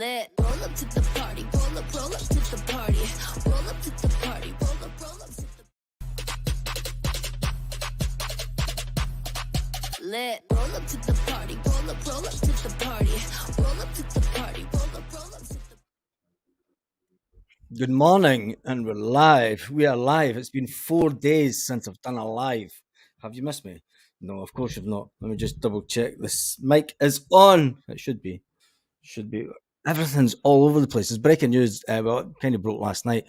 Lit. Roll up to the party. Roll up to the party. Roll up to the party. Roll up to the Lit. Roll up to the party. Roll up to the party. Roll up to the party. Roll up to the Good morning, and we're live. We are live. It's been 4 days since I've done a live. Have you missed me? No, of course you've not. Let me just double check. This mic is on. It should be. Everything's all over the place. There's breaking news. Well, it kind of broke last night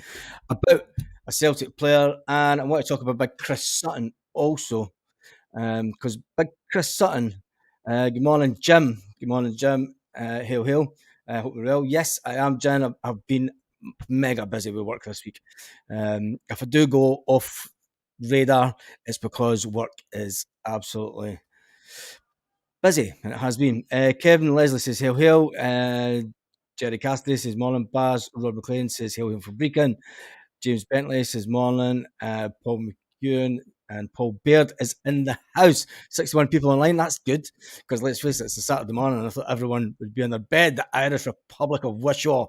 about a Celtic player, and I want to talk about Big Chris Sutton also, because Big Chris Sutton. Good morning, Jim. Good morning, Jim. Hail, hail. Hope you're well. Yes, I am, Jen. I've been mega busy with work this week. If I do go off radar, it's because work is absolutely busy, and it has been. Kevin Leslie says hail hail. Jerry Cassidy says morning. Baz Rod McLean says hail hail for Brecon. James Bentley says morning. Paul McEwen and Paul Baird is in the house. 61 people online. That's good, because let's face it, it's a Saturday morning and I thought everyone would be on their bed. The Irish Republic of Wishaw.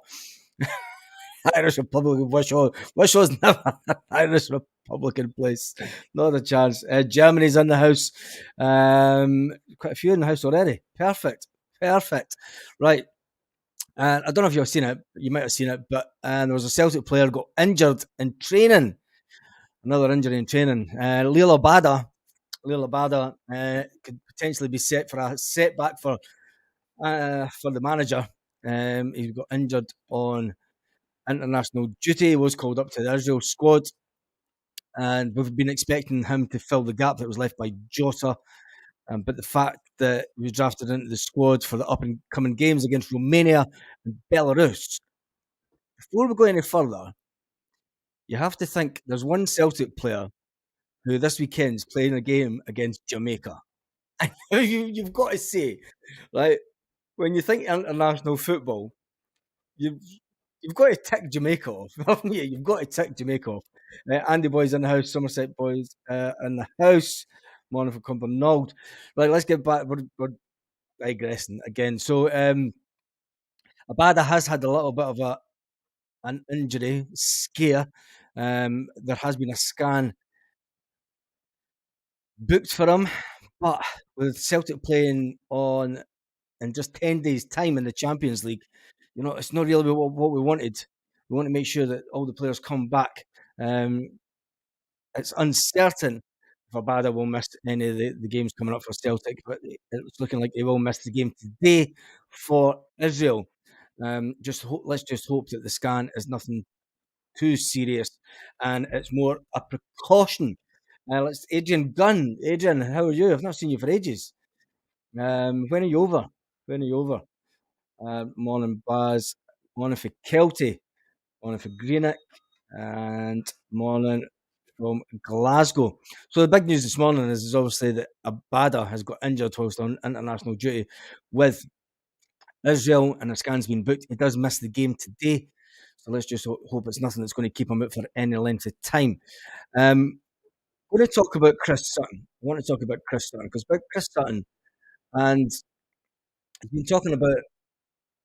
Irish Republic of Wishaw. Wishaw's never an Irish Republican place. Not a chance. Germany's in the house. Quite a few in the house already. Perfect. Right. I don't know if you've seen it. You might have seen it, but there was a Celtic player got injured in training. Another injury in training. Liel Abada could potentially be set for a setback for the manager. He got injured on international duty. He was called up to the Israel squad, and we've been expecting him to fill the gap that was left by Jota. But the fact that he was drafted into the squad for the up-and-coming games against Romania and Belarus. Before we go any further, you have to think there's one Celtic player who this weekend's playing a game against Jamaica. You've got to say, right, when you think international football, you've got to tick Jamaica off, haven't you? You've got to tick Jamaica off. Andy Boys in the house, Somerset Boys in the house. Morning from Cumbernauld. Right, let's get back. We're digressing again. So, Abada has had a little bit of an injury scare. There has been a scan booked for him, but with Celtic playing on in just 10 days' time in the Champions League, you know, it's not really what we wanted. We want to make sure that all the players come back. It's uncertain if Abada will miss any of the games coming up for Celtic, but it's looking like he will miss the game today for Israel. Let's just hope that the scan is nothing too serious and it's more a precaution. Let's Adrian Gunn. Adrian, how are you? I've not seen you for ages. When are you over? Morning, Baz. Morning for Kelty. Morning for Greenock. And morning from Glasgow. So the big news this morning is obviously that Abada has got injured whilst on international duty with Israel, and a scan's been booked. He does miss the game today, so let's just hope it's nothing that's going to keep him out for any length of time. I want to talk about Chris Sutton. Because Chris Sutton, and he's been talking about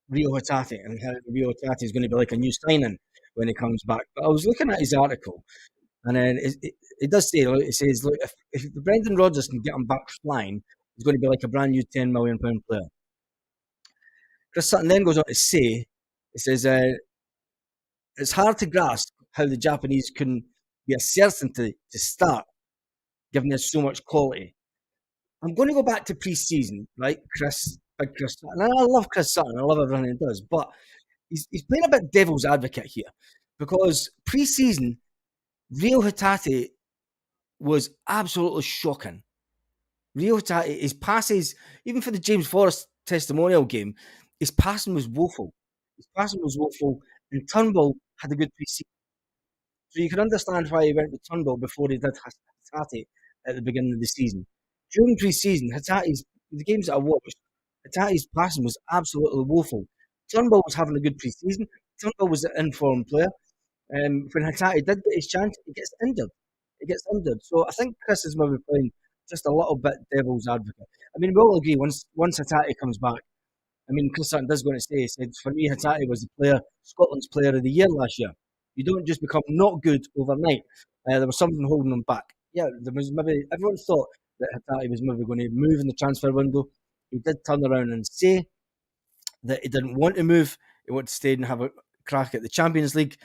Rio Hatate and how Rio Hatate is going to be like a new signing when he comes back. But I was looking at his article, and then it does say, it says, look, if Brendan Rodgers can get him back flying, he's going to be like a brand new £10 million player. Chris Sutton then goes on to say, it says, it's hard to grasp how the Japanese couldn't be a certainty to start, given there's so much quality. I'm going to go back to pre-season, right, Big Chris Sutton. And I love Chris Sutton. I love everything he does. But he's playing a bit devil's advocate here, because pre-season, Rio Hatate was absolutely shocking. Rio Hatate, his passes, even for the James Forrest testimonial game, his passing was woeful. And Turnbull had a good pre-season. So you can understand why he went with Turnbull before he did Hatate at the beginning of the season. During pre-season, the games that I watched, Hatate's passing was absolutely woeful. Turnbull was having a good pre-season. Turnbull was an informed player. When Hatate did get his chance, he gets injured. So I think Chris is maybe playing just a little bit devil's advocate. I mean, we all agree once Hatate comes back, I mean, Chris Sutton does go on to say, he said, for me, Hatate was the player, Scotland's player of the year last year. You don't just become not good overnight. There was something holding him back. Yeah, there was maybe, everyone thought that Hatate was maybe going to move in the transfer window. He did turn around and say that he didn't want to move. He wanted to stay and have a crack at the Champions League.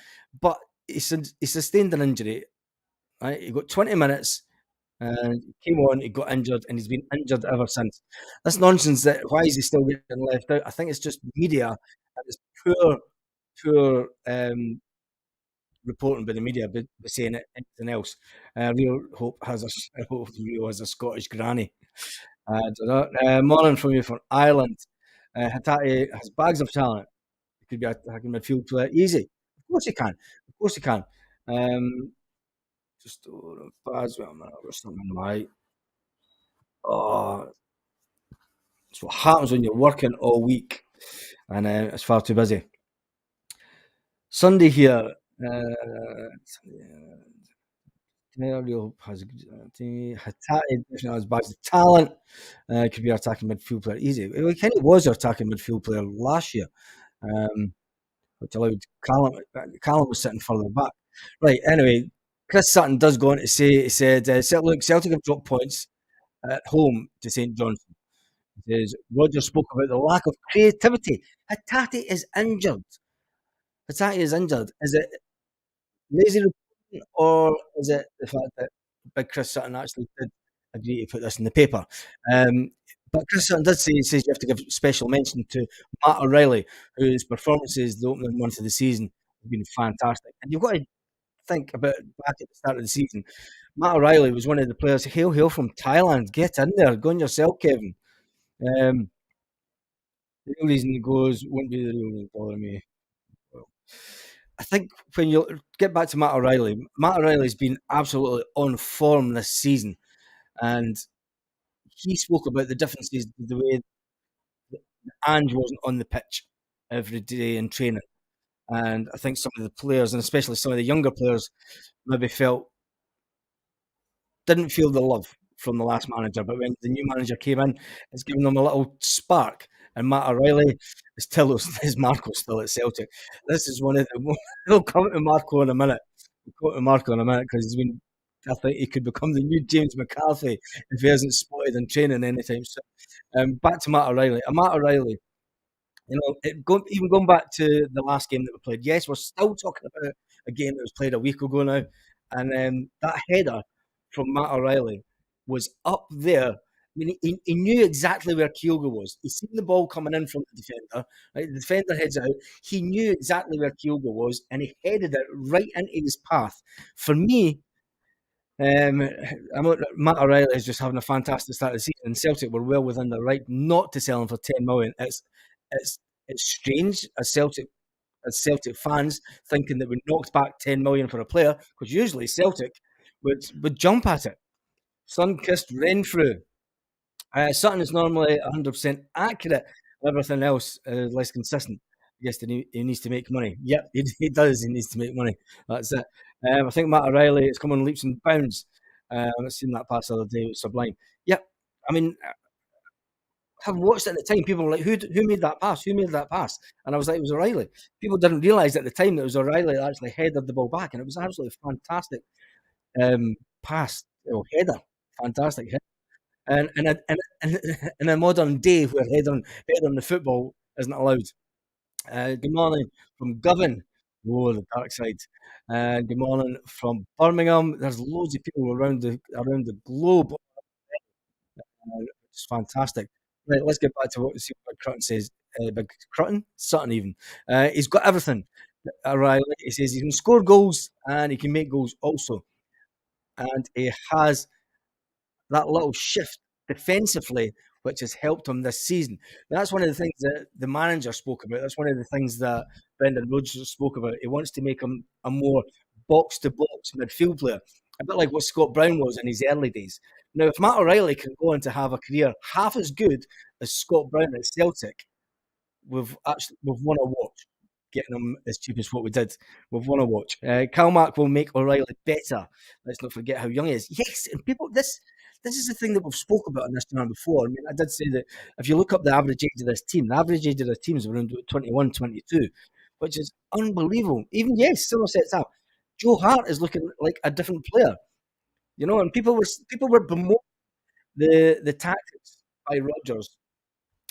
But he sustained an injury. Right? He got 20 minutes and he came on, he got injured, and he's been injured ever since. That's nonsense. That why is he still getting left out? I think it's just media and it's poor reporting by the media, but saying it, anything else. Real hope has Rio has a Scottish granny. Morning from you from Ireland. Hatate has bags of talent. He could be attacking midfield player easy. Of course he can. Of course he can. Just Baz, something right. Oh, it's what happens when you're working all week, and it's far too busy. Sunday here. Real has Hatate definitely has bags of talent. Could be our attacking midfield player easy. He kind of was our attacking midfield player last year, which allowed Callum. Callum was sitting further back. Right. Anyway, Chris Sutton does go on to say, he said, look, Celtic have dropped points at home to St Johnstone. He says, Roger spoke about the lack of creativity. Hatate is injured. Hatate is injured. Is it lazy reporting, or is it the fact that Big Chris Sutton actually did agree to put this in the paper? But Chris Sutton did say, he says you have to give special mention to Matt O'Reilly, whose performances the opening month of the season have been fantastic. And you've got to think about back at the start of the season. Matt O'Reilly was one of the players. Hail from Thailand. Get in there. Go on yourself, Kevin. The real reason he goes won't be the real reason bother me. Well, I think when you get back to Matt O'Reilly's been absolutely on form this season, and he spoke about the differences, the way Ange wasn't on the pitch every day in training. And I think some of the players, and especially some of the younger players, maybe didn't feel the love from the last manager. But when the new manager came in, it's given them a little spark. And Matt O'Reilly is Marco still at Celtic. This is one of the. We'll come to Marco in a minute. Because he's been. I think he could become the new James McCarthy if he hasn't spotted in training anytime soon. Back to Matt O'Reilly. Matt O'Reilly, even going back to the last game that we played, yes, we're still talking about a game that was played a week ago now, and that header from Matt O'Reilly was up there. I mean, he knew exactly where Kyogo was. He seen the ball coming in from the defender. Right? The defender heads out. He knew exactly where Kyogo was, and he headed it right into his path. For me, Matt O'Reilly is just having a fantastic start of the season, and Celtic were well within the right not to sell him for 10 million. It's strange as Celtic fans thinking that we knocked back 10 million for a player, because usually Celtic would jump at it. Sun-kissed Renfrew. Sutton is normally 100% accurate. Everything else is less consistent. Yes, he needs to make money. Yep, he does. He needs to make money. That's it. I think Matt O'Reilly is coming leaps and bounds. I've seen that pass the other day. It was sublime. Yep. I mean, having watched it at the time, people were like, who made that pass? Who made that pass? And I was like, it was O'Reilly. People didn't realise at the time that it was O'Reilly that actually headed the ball back, and it was absolutely fantastic pass, header. Fantastic hit. And in a modern day where heading the football isn't allowed. Good morning from Govan. Oh, the dark side. Good morning from Birmingham. There's loads of people around the globe. It's fantastic. Right, let's get back to see what Big Crutton says. Big Crutton? Sutton even. He's got everything. O'Reilly, he says he can score goals and he can make goals also. And he has that little shift defensively, which has helped him this season. And that's one of the things that the manager spoke about. That's one of the things that Brendan Rodgers spoke about. He wants to make him a more box-to-box midfield player, a bit like what Scott Brown was in his early days. Now, if Matt O'Reilly can go on to have a career half as good as Scott Brown at Celtic, we've won a watch. Getting him as cheap as what we did. We've won a watch. Calmac will make O'Reilly better. Let's not forget how young he is. Yes, and people, this this is the thing that we've spoke about on this channel before. I mean, I did say that if you look up the average age of this team, the average age of the team is around 21, 22, which is unbelievable. Even, yes, Somerset's up. Joe Hart is looking like a different player, and people were bemoaning the tactics by Rodgers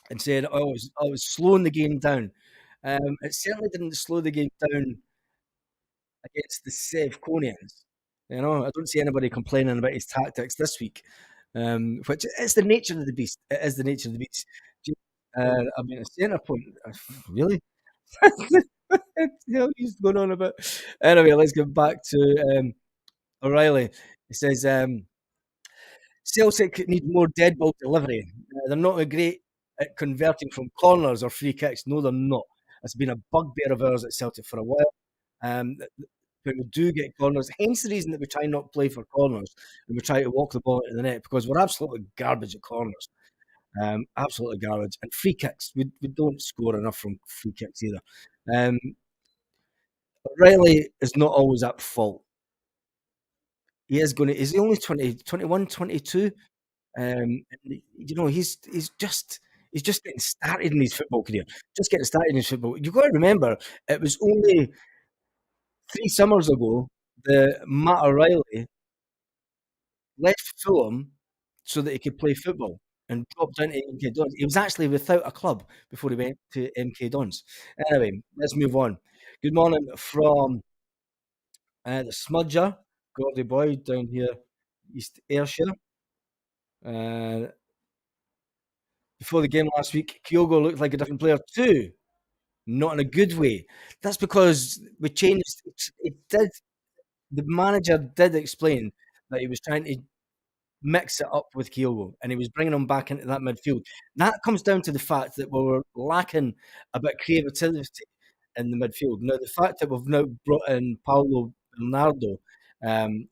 and saying, "Oh, it was slowing the game down." It certainly didn't slow the game down against the Sevconians. I don't see anybody complaining about his tactics this week, which is the nature of the beast. It is the nature of the beast. I mean, a centre point, really? He's going on about. Anyway, let's get back to O'Reilly. He says, Celtic need more dead ball delivery. They're not great at converting from corners or free kicks. No, they're not. It's been a bugbear of ours at Celtic for a while. When we do get corners, hence the reason that we try not play for corners and we try to walk the ball into the net, because we're absolutely garbage at corners. Absolutely garbage. And free kicks, we don't score enough from free kicks either. O'Reilly is not always at fault. Is he only 20, 21, 22? He's just getting started in his football career. Just getting started in his football. You've got to remember, it was only 3 summers ago that Matt O'Reilly left Fulham so that he could play football and dropped down to MK Dons. He was actually without a club before he went to MK Dons. Anyway, let's move on. Good morning from the Smudger, Gordy Boy, down here, East Ayrshire. Before the game last week, Kyogo looked like a different player too. Not in a good way. That's because we changed. It did. The manager did explain that he was trying to mix it up with Kyogo, and he was bringing him back into that midfield. That comes down to the fact that we were lacking a bit of creativity in the midfield. Now, the fact that we've now brought in Paulo Bernardo, and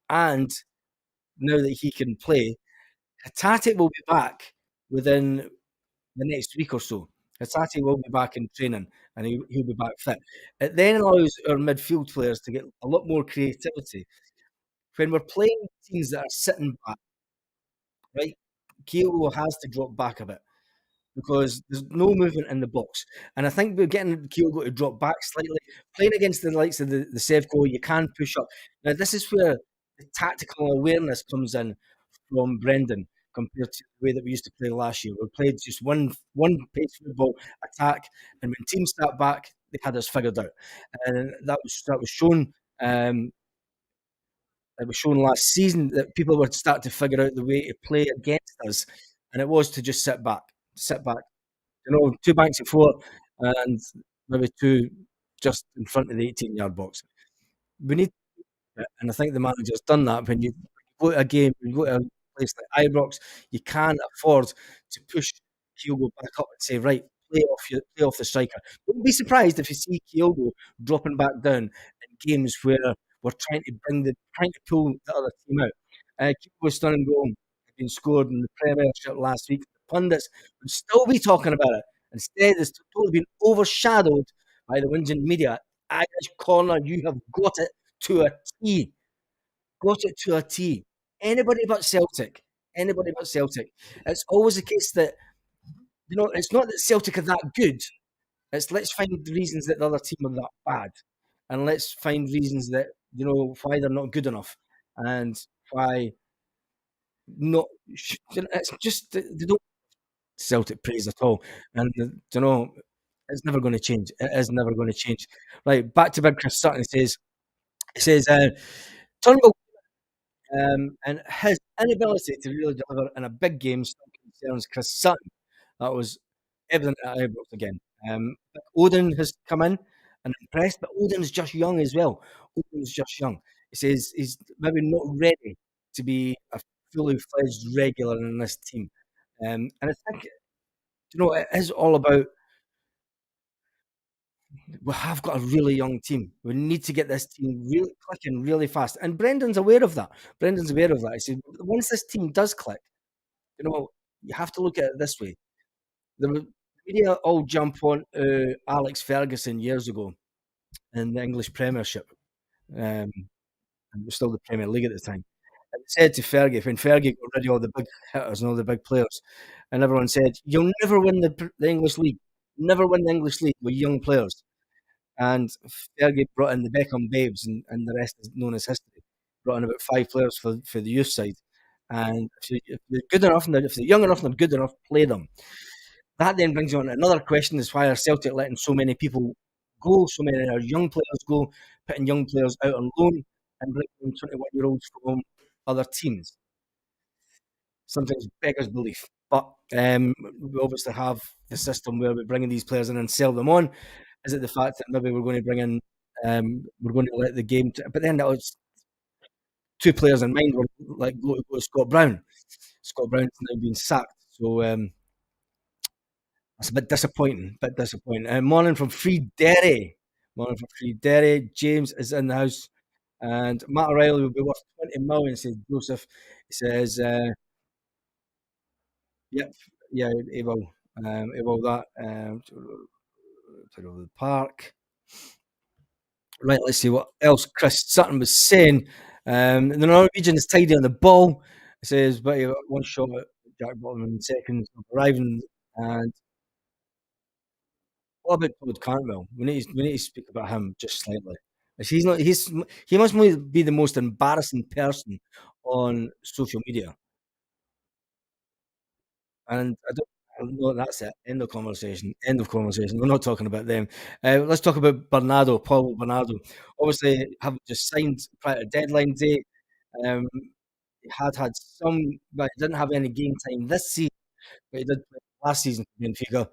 now that he can play, Hatate will be back within the next week or so. Hatate will be back in training, and he'll be back fit. It then allows our midfield players to get a lot more creativity. When we're playing teams that are sitting back, right, Kyogo has to drop back a bit because there's no movement in the box. And I think we're getting Kyogo to drop back slightly. Playing against the likes of the Sevco, you can push up. Now, this is where the tactical awareness comes in from Brendan compared to the way that we used to play last year. We played just one pace football attack, and when teams sat back, they had us figured out. And that was shown. It was shown last season that people were starting to figure out the way to play against us, and it was to just sit back. 2 banks of 4 and maybe 2 just in front of the 18-yard box. We need, and I think the manager's done that. When you go to a game, when you go to a place like Ibrox, you can't afford to push Kyogo back up and say, right, play off the striker. Don't be surprised if you see Kyogo dropping back down in games where we're trying to pull the other team out. Kyogo's stunning goal had been scored in the Premiership last week. The pundits would still be talking about it. Instead, it's totally been overshadowed by the Windsor media. Irish corner, you have got it to a T. Got it to a T. Anybody but Celtic. Anybody but Celtic. It's always the case that, it's not that Celtic are that good. It's let's find the reasons that the other team are that bad. And let's find reasons that, why they're not good enough. And why not. It's just, they don't Celtic praise at all. And, it's never going to change. It is never going to change. Right, back to big Chris Sutton. He says, Turnbull and his inability to really deliver in a big game still concerns Chris Sutton. That was evident at Ibrox again. Odin has come in and impressed, but Odin's just young as well. Odin's just young. He says he's maybe not ready to be a fully fledged regular in this team. And I think, it is all about, we have got a really young team. We need to get this team really clicking really fast. And Brendan's aware of that. He said, once this team does click, you have to look at it this way. The media all jump on Alex Ferguson years ago in the English Premiership. And it was still the Premier League at the time. And said to Fergie, when Fergie got rid of all the big hitters and all the big players, and everyone said, "You'll never win the English league, never win the English league with young players." And Fergie brought in the Beckham Babes, and the rest is known as history. Brought in about 5 players for the youth side, and if they're good enough, and if they're young enough and they're good enough, play them. That then brings on another question: is why are Celtic letting so many people go? So many of our young players go, putting young players out on loan and bringing in 21-year-olds from other teams. Sometimes beggars belief. But we obviously have the system where we're bringing these players in and sell them on. Is it the fact that maybe we're going to bring in, we're going to let the game, but then that was 2 players in mind were like go to Scott Brown. Scott Brown's now been sacked, so it's a bit disappointing. Bit disappointing. Morning from Free Derry. Morning from Free Derry. James is in the house, and Matt O'Reilly will be worth 20 million. Says Joseph. He says, "Yep, yeah, he will. He will that. To the park. Right, let's see what else Chris Sutton was saying. The Norwegian is tidy on the ball. It says, but he got one shot at Jack Bottom in seconds of arriving. And what about Todd Cantwell? We need to speak about him just slightly. He's not. He must be the most embarrassing person on social media. And I don't. No, that's it. End of conversation. End of conversation. We're not talking about them. Let's talk about Bernardo, Paulo Bernardo. Obviously, having just signed prior to deadline day, he had some, but he didn't have any game time this season. But he did play last season for Benfica,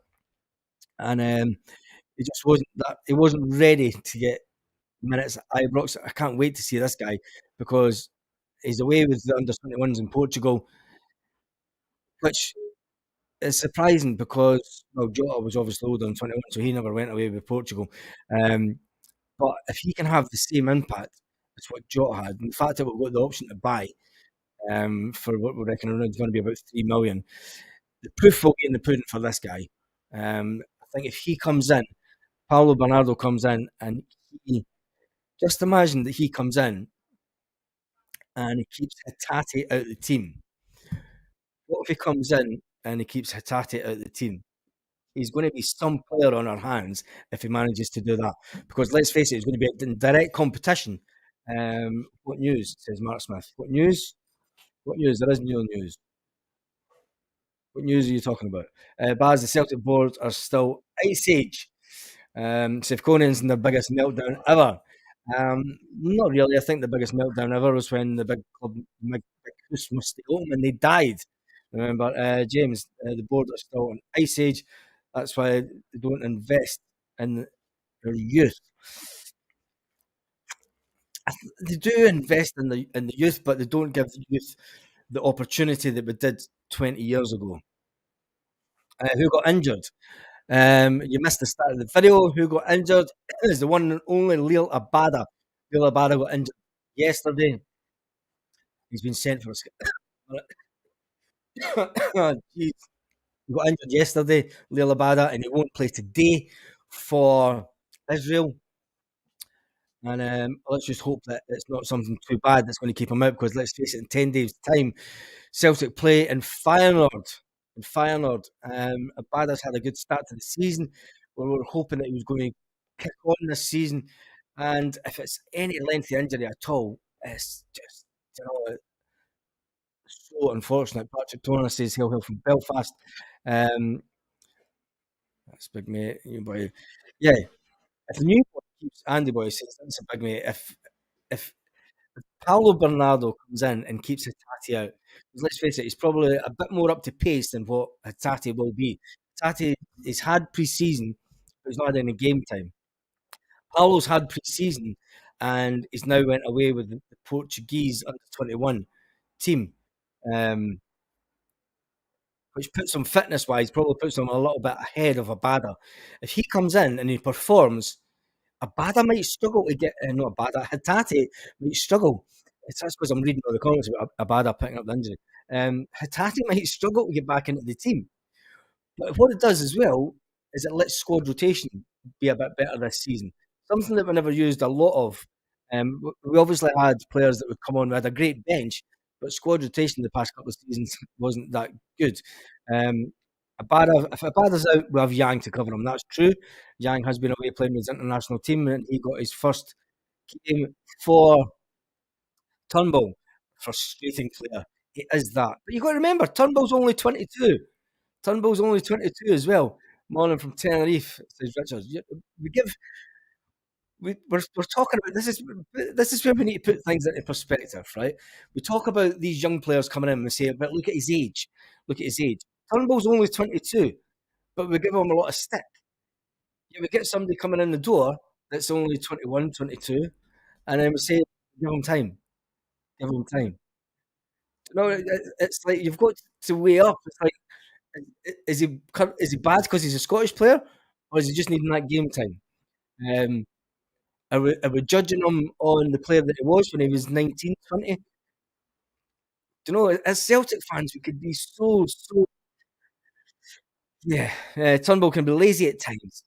and he just wasn't that. He wasn't ready to get minutes at Ibrox. I can't wait to see this guy because he's away with the under 21s in Portugal, which it's surprising because, well, Jota was obviously older than 21, so he never went away with Portugal. Um, but if he can have the same impact as what Jota had, in fact, that we've got the option to buy for what we reckon is going to be about 3 million, the proof will be in the pudding for this guy. I think if he comes in, Paulo Bernardo comes in, and he, just imagine that he comes in and he keeps Hatate out of the team. What if he comes in and he keeps Hatate out of the team? He's going to be some player on our hands if he manages to do that. Because let's face it, he's going to be in direct competition. What news? Says Mark Smith. What news? What news? There is no news. What news are you talking about? Baz, the Celtic board are still ice age. Sif Conan's in the biggest meltdown ever. Not really. I think the biggest meltdown ever was when the big club, big house must stay open and they died. Remember, James, the board are still on ice age. That's why they don't invest in their youth. They do invest in the youth, but they don't give the youth the opportunity that we did 20 years ago. Who got injured? You missed the start of the video. Who got injured is the one and only Liel Abada. Liel Abada got injured yesterday. He's been sent for a oh, jeez. He got injured yesterday, Liel Abada, and he won't play today for Israel. And let's just hope that it's not something too bad that's going to keep him out, because let's face it, in 10 days' time, Celtic play in Feyenoord. In Feyenoord. Abada's had a good start to the season. We were hoping that he was going to kick on this season. And if it's any lengthy injury at all, it's just, so unfortunate. Patrick Turner says he'll from Belfast. Um, that's big mate. You boy. Yeah, if the new boy keeps Andy Boy says that's a big mate. If Paulo Bernardo comes in and keeps Hatate out, because let's face it, he's probably a bit more up to pace than what Hatate will be. Hatate has had pre-season, but he's not had any game time. Paulo's had pre-season, and he's now went away with the Portuguese under 21 team, um, which puts him fitness-wise, probably puts him a little bit ahead of Abada. If he comes in and he performs, Abada might struggle to get not Abada, Hatate might struggle. It's just because I'm reading all the comments about Abada picking up the injury. Hatate might struggle to get back into the team. But what it does as well is it lets squad rotation be a bit better this season. Something that we never used a lot of. We obviously had players that would come on. We had a great bench, but squad rotation the past couple of seasons wasn't that good. Um, Abada, if Abada's out, we have Yang to cover him. That's true. Yang has been away playing with his international team, and he got his first game for Turnbull. Frustrating player. He is that. But you've got to remember, Turnbull's only 22. Turnbull's only 22 as well. Morning from Tenerife, says Richard. We give we're talking about this is where we need to put things into perspective, right? We talk about these young players coming in and we say, but look at his age. Look at his age. Turnbull's only 22, but we give him a lot of stick. Yeah, we get somebody coming in the door that's only 21, 22, and then we say, give him time. Give him time. No, it's like you've got to weigh up. It's like, is he bad because he's a Scottish player, or is he just needing that game time? Um, are we judging him on the player that he was when he was 19, 20? Do you know, as Celtic fans, we could be so, yeah. Turnbull can be lazy at times.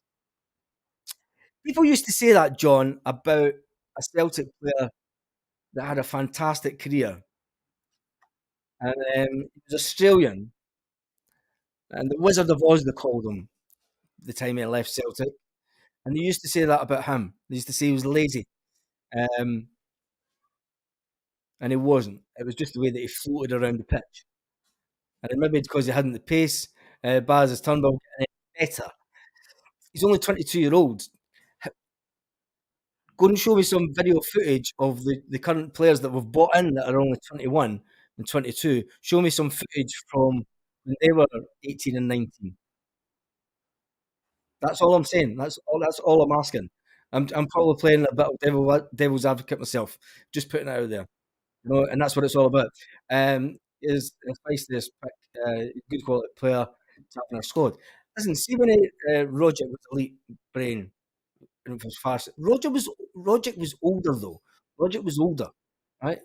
People used to say that, John, about a Celtic player that had a fantastic career, and he was Australian, and the Wizard of Oz, they called him the time he left Celtic, and they used to say that about him. They used to say he was lazy, um, and he wasn't. It was just the way that he floated around the pitch, and maybe because he hadn't the pace. Baz is Turnbull getting better. He's only 22-year-old. Go and show me some video footage of the current players that we've bought in that are only 21 and 22. Show me some footage from when they were 18 and 19. That's all I'm saying. That's all I'm asking. I'm probably playing a bit of devil's advocate myself, just putting it out there. You know, and that's what it's all about. Is nice this pick, good quality player to have in our squad. Listen, see when Roger was elite brain and it was fast. Roger was older though. Roger was older, right?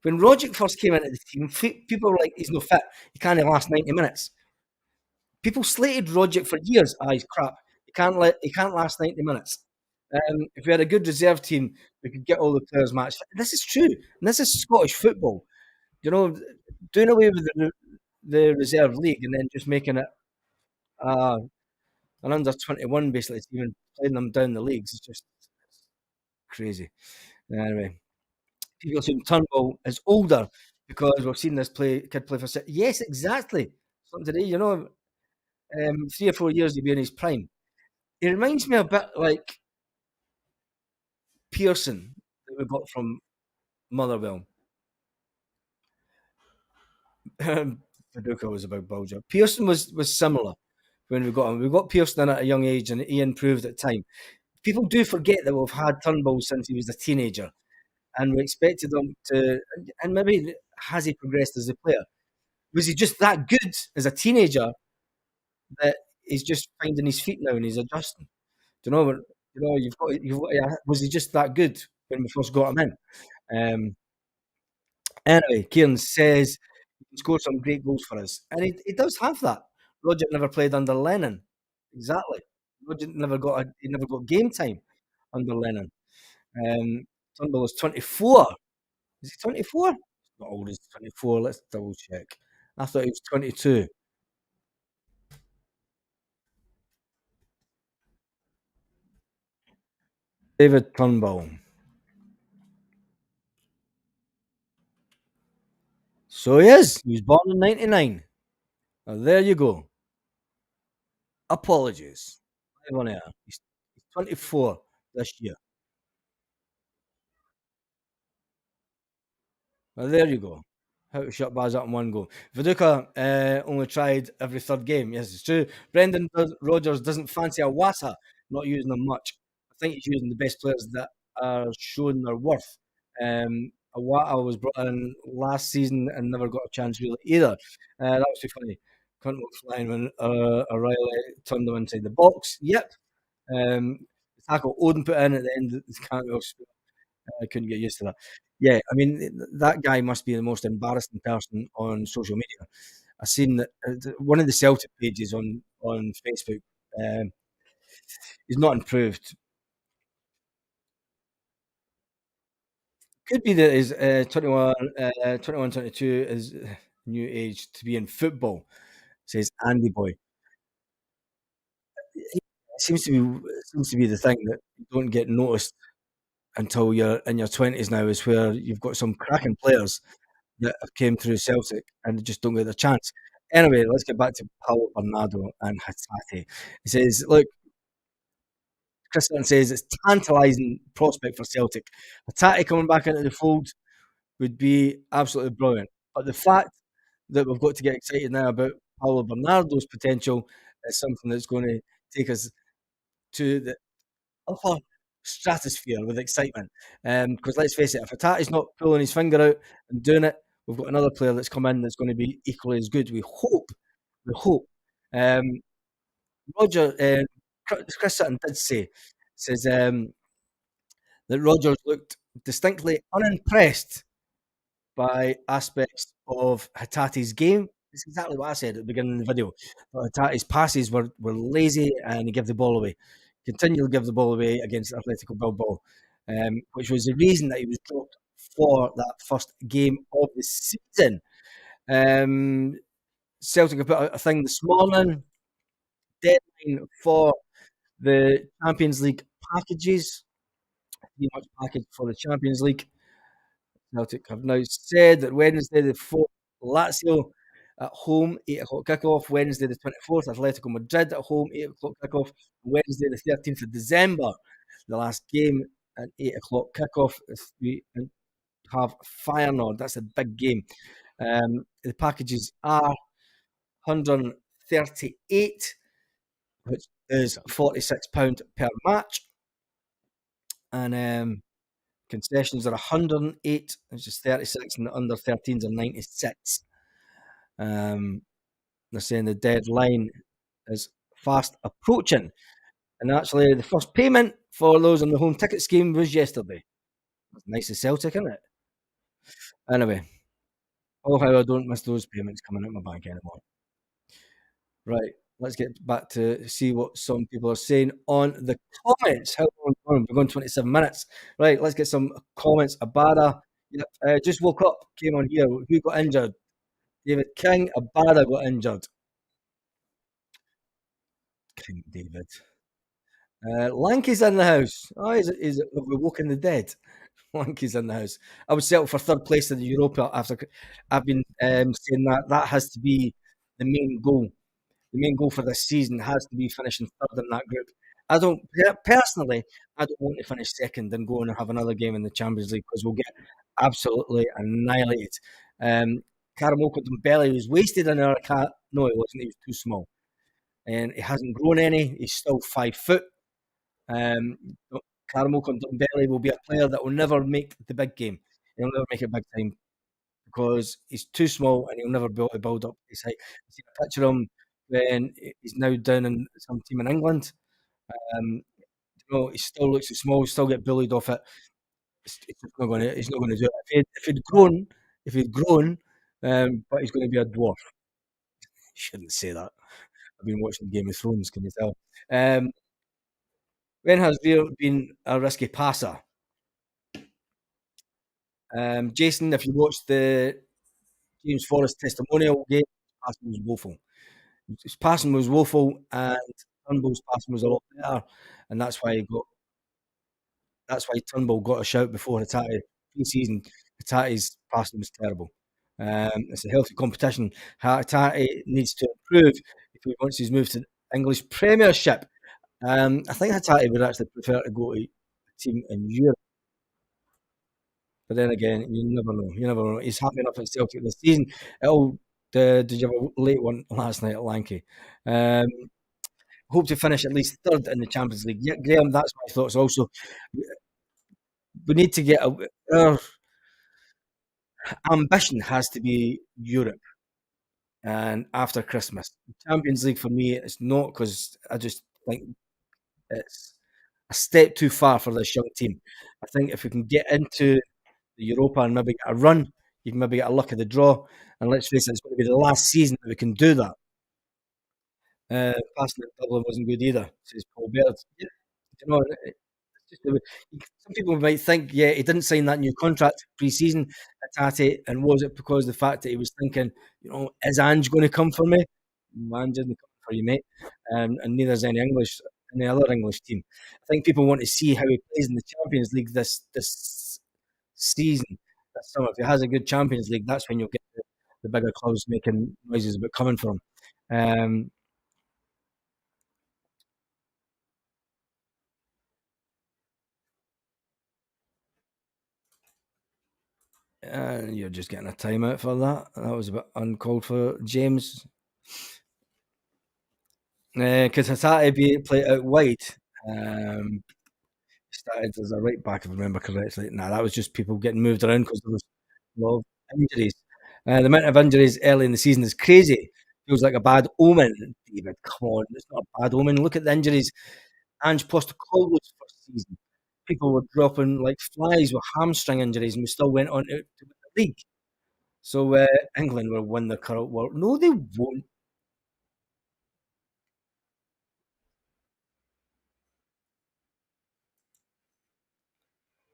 When Roger first came into the team, people were like, "He's no fit. He can't last 90 minutes." People slated Roger for years. Ah, he's crap. He can't last 90 minutes. If we had a good reserve team, we could get all the players matched. This is true, and this is Scottish football. You know, doing away with the reserve league and then just making it uh, an under 21 basically, even playing them down the leagues is just crazy. Anyway, people assume Turnbull is older because we've seen this kid play for City. Yes, exactly. Something today, 3 or 4 years he'll be in his prime. He reminds me a bit like Pearson that we got from Motherwell. Paducah was about Bulger. Pearson was similar when we got him. We got Pearson in at a young age and he improved at time. People do forget that we've had Turnbull since he was a teenager and we expected him to, and maybe has he progressed as a player? Was he just that good as a teenager that he's just finding his feet now and he's adjusting? Do you know? Was he just that good when we first got him in? Anyway, Kieran says he can score some great goals for us, and he does have that. Roger never played under Lennon, exactly. Roger never got game time under Lennon. Turnbull is 24. Is he 24? Not old as 24. Let's double check. I thought he was 22. David Turnbull. So he is. He was born in 99. There you go. Apologies. Live on air. He's 24 this year. There you go. How to shut bars up in one go. Viduka only tried every third game. Yes, it's true. Rodgers doesn't fancy a Wassa, not using them much. I think he's using the best players that are showing their worth. Awata was brought in last season and never got a chance really either. That was too funny. Couldn't look flying when O'Reilly turned them inside the box. Yep. The tackle Odin put in at the end of the Cantwell. I couldn't get used to that. Yeah, I mean that guy must be the most embarrassing person on social media. I seen that one of the Celtic pages on Facebook. Um, he's not improved. Could be that his 21, 21, 22 is new age to be in football, says Andy Boy. It seems to be the thing that you don't get noticed until you're in your 20s now, is where you've got some cracking players that have came through Celtic and they just don't get their chance. Anyway, let's get back to Paulo Bernardo and Hatate. He says, look, Chris Sutton says it's tantalising prospect for Celtic. Hatate coming back into the fold would be absolutely brilliant. But the fact that we've got to get excited now about Paulo Bernardo's potential is something that's going to take us to the upper stratosphere with excitement. Because let's face it, if Hatate's not pulling his finger out and doing it, we've got another player that's come in that's going to be equally as good. We hope. We hope. Um, Roger, Chris Sutton did says that Rogers looked distinctly unimpressed by aspects of Hatate's game. It's exactly what I said at the beginning of the video. Hatate's passes were lazy and he gave the ball away. Continually give the ball away against Atletico Bilbao, which was the reason that he was dropped for that first game of the season. Celtic have put out a thing this morning, deadline for the Champions League packages, pretty much package for the Champions League. Celtic have now said that Wednesday the 4th, Lazio at home, 8 o'clock kickoff. Wednesday the 24th, Atletico Madrid at home, 8 o'clock kickoff. Wednesday the 13th of December, the last game at 8 o'clock kickoff. We have Feyenoord. That's a big game. The packages are 138, which is £46 per match. And concessions are 108, which is 36, and the under 13s are 96. They're saying the deadline is fast approaching. And actually, the first payment for those on the home ticket scheme was yesterday. That's nice of Celtic, isn't it? Anyway, oh, how I don't miss those payments coming out my bank anymore. Right, let's get back to see what some people are saying on the comments. How long are we going? We're going 27 minutes. Right, let's get some comments. Abada, just woke up, came on here. Who got injured? David King. Abada got injured. King David. Lanky's in the house. Oh, is it? Have we woken the dead? Lanky's in the house. I would settle for third place in the Europa after I've been saying that has to be the main goal. The main goal for this season has to be finishing third in that group. I don't personally. I don't want to finish second and go and have another game in the Champions League because we'll get absolutely annihilated. Karamoko Dembele was wasted in our cat. No, he wasn't. He was too small, and he hasn't grown any. He's still 5 foot. Karamoko Dembele will be a player that will never make the big game. He'll never make it big time because he's too small and he'll never be able to build up his height. I've seen a picture of him when he's now down in some team in England. He still looks small, still get bullied off it. It's not going to. He's not going to do it. If he'd grown, but he's going to be a dwarf. Shouldn't say that. I've been watching Game of Thrones. Can you tell? When has there been a risky passer? Jason, if you watched the James Forrest testimonial game, his passing was woeful. His passing was woeful, and Turnbull's passing was a lot better, and that's why Turnbull got a shout before Hatate pre-season. Hatate's passing was terrible. It's a healthy competition. Hatate needs to improve if he wants his move to the English Premiership. I think Hatate would actually prefer to go to a team in Europe. But then again, you never know. You never know. He's happy enough at Celtic this season. Did you have a late one last night at Lanky? Hope to finish at least third in the Champions League. Yeah, Graham, that's my thoughts. Also, we need to get our ambition has to be Europe, and after Christmas, Champions League for me is not, because I just think it's a step too far for this young team. I think if we can get into the Europa and maybe get a run, you can maybe get a luck of the draw. And let's face it, it's going to be the last season that we can do that. Passing at Dublin wasn't good either, says Paul Baird. Yeah, you know, Just the way, some people might think, yeah, he didn't sign that new contract pre-season at Tate, and was it because of the fact that he was thinking, is Ange going to come for me? No, Ange isn't coming for you, mate, and neither is any other English team. I think people want to see how he plays in the Champions League this season, this summer. If he has a good Champions League, that's when you'll get the bigger clubs making noises about coming for him. You're just getting a timeout for that. That was a bit uncalled for, James. Because Hatate be played out wide. Um, Started as a right back, if I remember correctly. Nah, that was just people getting moved around because there was a lot of injuries. The amount of injuries early in the season is crazy. Feels like a bad omen. David, come on, it's not a bad omen. Look at the injuries. Ange Postecoglou's first season. People were dropping like flies with hamstring injuries, and we still went on to win the league. So England will win the current world. No, they won't.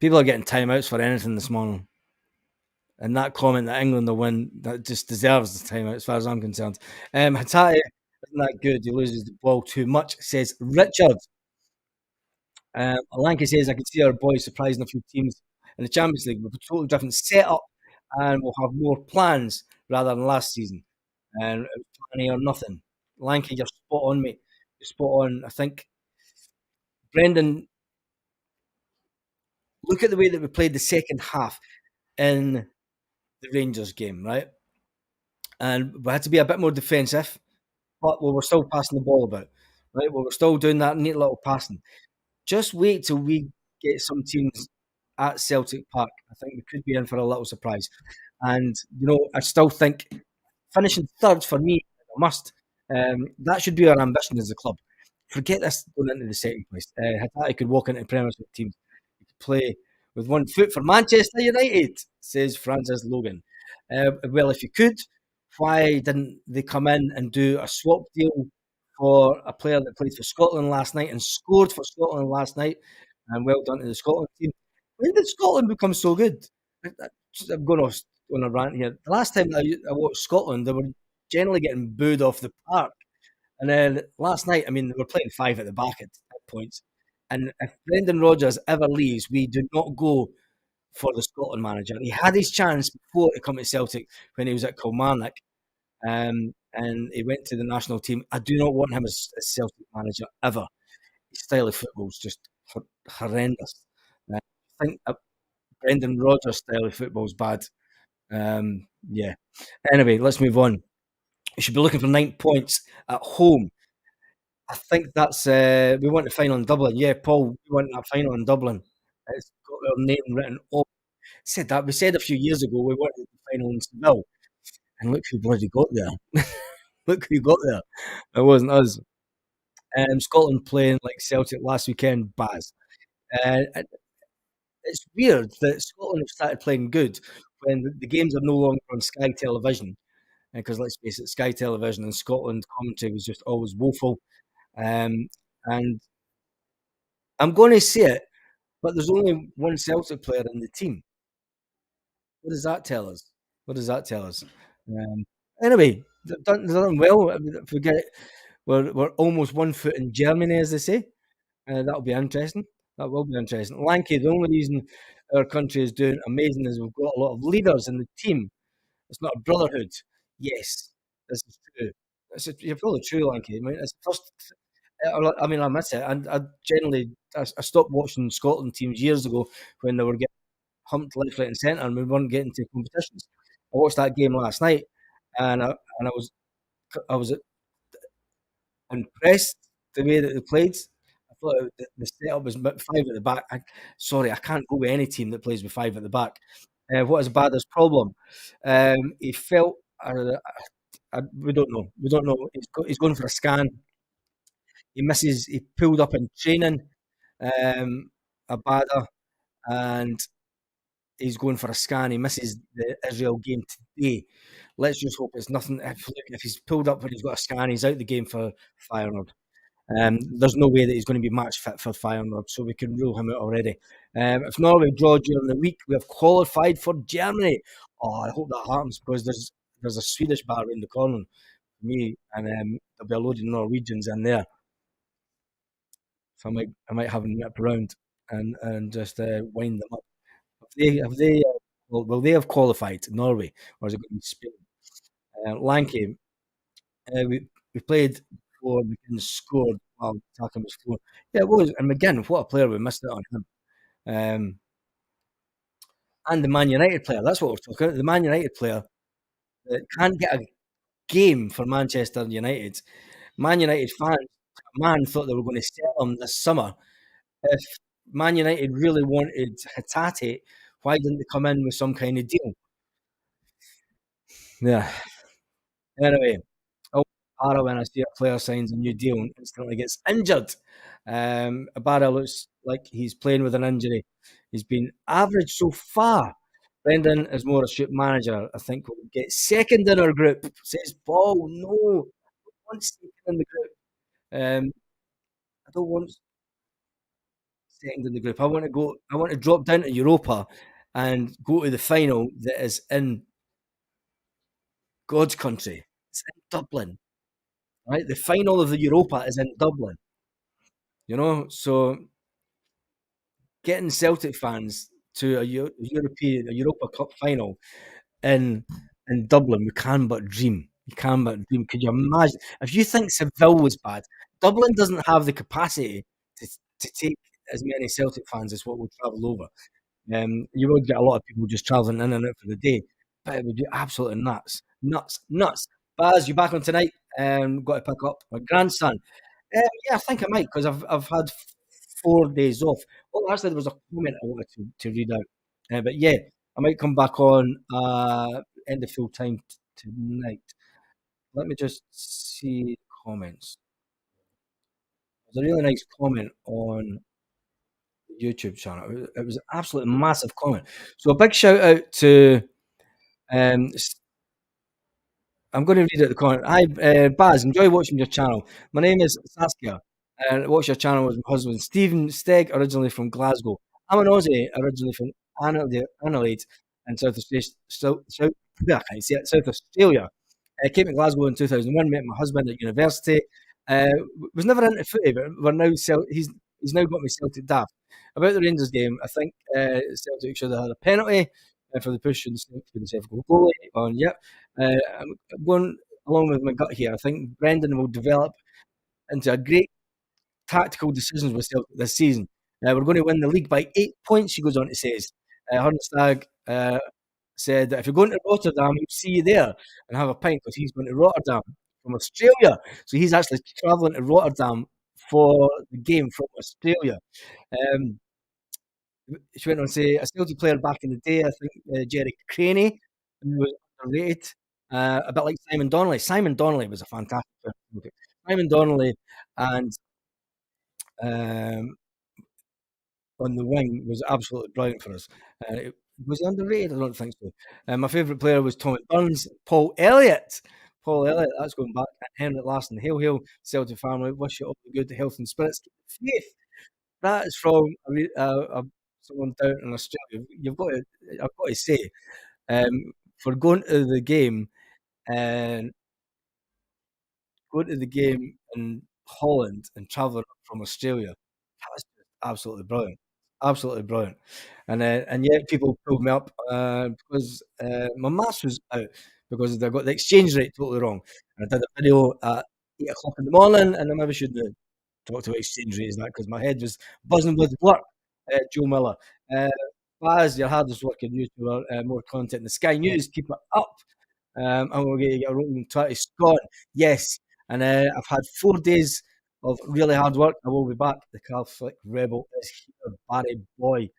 People are getting timeouts for anything this morning. And that comment that England will win, that just deserves the timeout as far as I'm concerned. Hatate isn't that good. He loses the ball too much, says Richard. Lanky says, I can see our boys surprising a few teams in the Champions League with a totally different setup, and we'll have more plans rather than last season. And it was planning or nothing. Lanky, you're spot on, mate. You're spot on. I think Brendan, look at the way that we played the second half in the Rangers game, right? And we had to be a bit more defensive, but we were still passing the ball about, right? We were still doing that neat little passing. Just wait till we get some teams at Celtic Park. I think we could be in for a little surprise. And, I still think finishing third for me, a must. That should be our ambition as a club. Forget this going into the second place. Hatate could walk into the Premiership teams. He could play with one foot for Manchester United, says Francis Logan. Well, if you could, why didn't they come in and do a swap deal for a player that played for Scotland last night and scored for Scotland last night? And well done to the Scotland team. When did Scotland become so good? I'm going off on a rant here. The last time I watched Scotland, they were generally getting booed off the park. And then last night, I mean, they were playing five at the back at points. And if Brendan Rodgers ever leaves, we do not go for the Scotland manager. He had his chance before to come to Celtic when he was at Kilmarnock, and he went to the national team. I do not want him as Celtic manager ever. His style of football is just horrendous. I think Brendan Rodgers' style of football is bad. Yeah. Anyway, let's move on. We should be looking for 9 points at home. I think that's we want the final in Dublin. Yeah, Paul, we want that final in Dublin. It's got our name written all. Said that we said a few years ago we wanted the final in Seville, and look who bloody got there. Look who got there. It wasn't us. Scotland playing like Celtic last weekend, Baz. It's weird that Scotland have started playing good when the games are no longer on Sky Television. Because let's face it, Sky Television and Scotland commentary was just always woeful. And I'm going to say it, but there's only one Celtic player in the team. What does that tell us? What does that tell us? Anyway, they're done well. I mean, forget it. We're almost 1 foot in Germany, as they say. That'll be interesting. That will be interesting. Lanky, the only reason our country is doing amazing is we've got a lot of leaders in the team. It's not a brotherhood. Yes, this is true. You're probably true, Lanky. I mean, it's the first. I mean, I miss it. And I stopped watching Scotland teams years ago when they were getting humped left, right, and centre, and we weren't getting to competitions. I watched that game last night, and I was impressed the way that they played. I thought the setup was five at the back. Sorry, I can't go with any team that plays with five at the back. What is Abada's problem? He felt. We don't know. We don't know. He's going for a scan. He misses. He pulled up in training, Abada, and he's going for a scan. He misses the Israel game today. Let's just hope it's nothing. If he's pulled up when he's got a scan, he's out the game for Feyenoord. There's no way that he's going to be match fit for Feyenoord, so we can rule him out already. If Norway draw during the week, we have qualified for Germany. Oh, I hope that happens because there's a Swedish bar around the corner for me, and there'll be a load of Norwegians in there. So I might have them nip around and just wind them up. Have they will they have qualified Norway, or is it going to be Spain? Lanky, we played before McGinn scored while Taka was scoring. Yeah, it was. And McGinn, what a player! We missed it on him. Um, and the Man United player. That's what we're talking about. The Man United player that can't get a game for Manchester United. Man United fans, man, thought they were going to sell him this summer. If Man United really wanted Hatate, why didn't they come in with some kind of deal? Yeah. Anyway, oh, Abada, when I see a player signs a new deal and instantly gets injured. Abada looks like he's playing with an injury. He's been average so far. Brendan is more astute manager. I think we'll get second in our group. Says Paul. No, I don't want second in the group. I don't want second in the group. I want to go. I want to drop down to Europa and go to the final that is in God's country. It's in Dublin. Right? The final of the Europa is in Dublin, so getting Celtic fans to a Europa Cup final in Dublin, we can but dream. You can but dream. Could you imagine if you think Seville was bad? Dublin doesn't have the capacity to take as many Celtic fans as what will travel over. You would get a lot of people just travelling in and out for the day, but it would be absolutely nuts, nuts, nuts. Baz, you back on tonight? Got to pick up my grandson. Yeah, I think I might because I've had 4 days off. Well, actually, there was a comment I wanted to read out, but yeah, I might come back on end of full time tonight. Let me just see the comments. There's a really nice comment on the YouTube channel. It was an absolutely massive comment. So a big shout out to um, I'm going to read out the comment. Hi, Baz. Enjoy watching your channel. My name is Saskia, and watch your channel with my husband Stephen Stegg, originally from Glasgow. I'm an Aussie, originally from Adelaide and I can't see it, South Australia. Came to Glasgow in 2001. Met my husband at university. Was never into footy, but we're now he's now got me Celtic daft. About the Rangers game, I think Celtic should have had a penalty for the push and the self-goal goalie on. Yep, I'm going along with my gut here. I think Brendan will develop into a great tactical decisions with Celtic this season. We're going to win the league by 8 points, he goes on to say. Hornstag said that if you're going to Rotterdam, he'll see you there and have a pint because he's going to Rotterdam from Australia. So he's actually travelling to Rotterdam for the game from Australia. She went on to say a Celtic player back in the day, I think Jerry Craney, who was underrated, a bit like Simon Donnelly. Simon Donnelly was a fantastic player. Simon Donnelly and on the wing was absolutely brilliant for us. Was he underrated? I don't think so. My favourite player was Tommy Burns, Paul Elliott. Paul Elliott, that's going back. And Henrik Larsson, hail, Celtic family. Wish you all the good health and spirits. Faith. That is from someone down in Australia. I've got to say, for going to the game and going to the game in Holland and travelling from Australia, that was absolutely brilliant. Absolutely brilliant. And yet people pulled me up because my maths was out because they got the exchange rate totally wrong. And I did a video at 8 o'clock in the morning, and I maybe shouldn't have talked about exchange rates that because my head was buzzing with work. Joe Miller. Baz, your hardest working YouTuber, more content. The Sky News, keep it up. And we're going to get a rolling 20 Scott. Yes. And I've had 4 days of really hard work. I will be back. The Catholic Rebel is here, Barry Boy.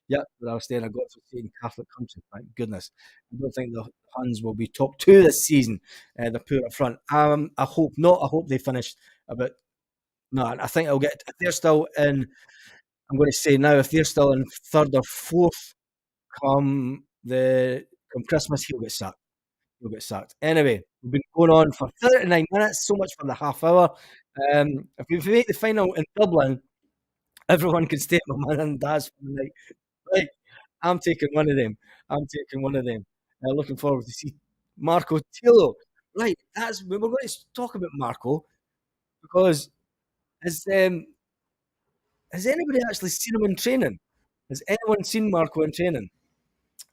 Yep, but I was saying I got to stay in Catholic country. Thank goodness. I don't think the Huns will be top 2 this season. They're poor up front. I hope not. I hope they finish about. No, I think I'll get. If they're still in, I'm going to say now, if they're still in 3rd or 4th come Christmas, he'll get sacked. He'll get sacked. Anyway, we've been going on for 39 minutes. So much for the half hour. If we make the final in Dublin, everyone can stay at my mum and dad's for the night. Right, I'm taking one of them. I'm taking one of them. Looking forward to see Marco Tillo. Right, we're going to talk about Marco because has has anybody actually seen him in training? Has anyone seen Marco in training?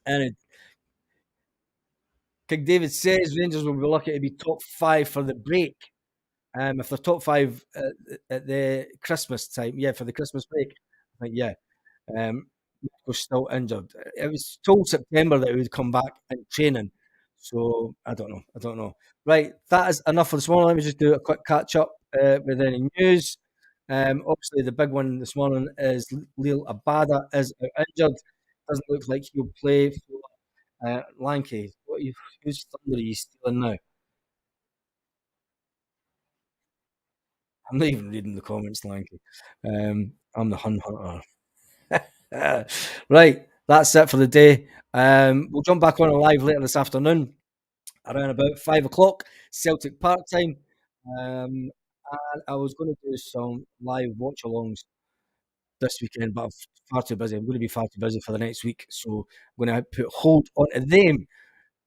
And King David says Rangers will be lucky to be top five for the break. If they're top five at the Christmas time, yeah, for the Christmas break, I think, yeah. Was still injured. It was told September that he would come back in training. So I don't know. I don't know. Right, that is enough for this morning. Let me just do a quick catch up with any news. Obviously, the big one this morning is Liel Abada is out injured. Doesn't look like he'll play for Lanky. Who's thunder are you stealing now? I'm not even reading the comments, Lanky. I'm the Hun Hunter. Right, that's it for the day. We'll jump back on a live later this afternoon around about 5 o'clock Celtic Park time. And I was going to do some live watch alongs this weekend, but I'm far too busy. I'm going to be far too busy for the next week, so I'm going to put hold on to them.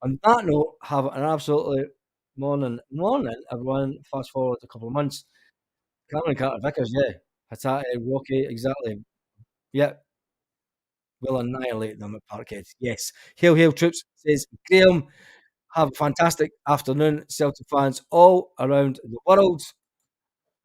On that note, have an absolutely morning, everyone. Fast forward a couple of months. Cameron Carter Vickers, yeah. Hatate, Rocky, exactly. Yeah, we'll annihilate them at Parkhead. Yes. Hail, hail, troops, says Graham. Have a fantastic afternoon, Celtic fans all around the world.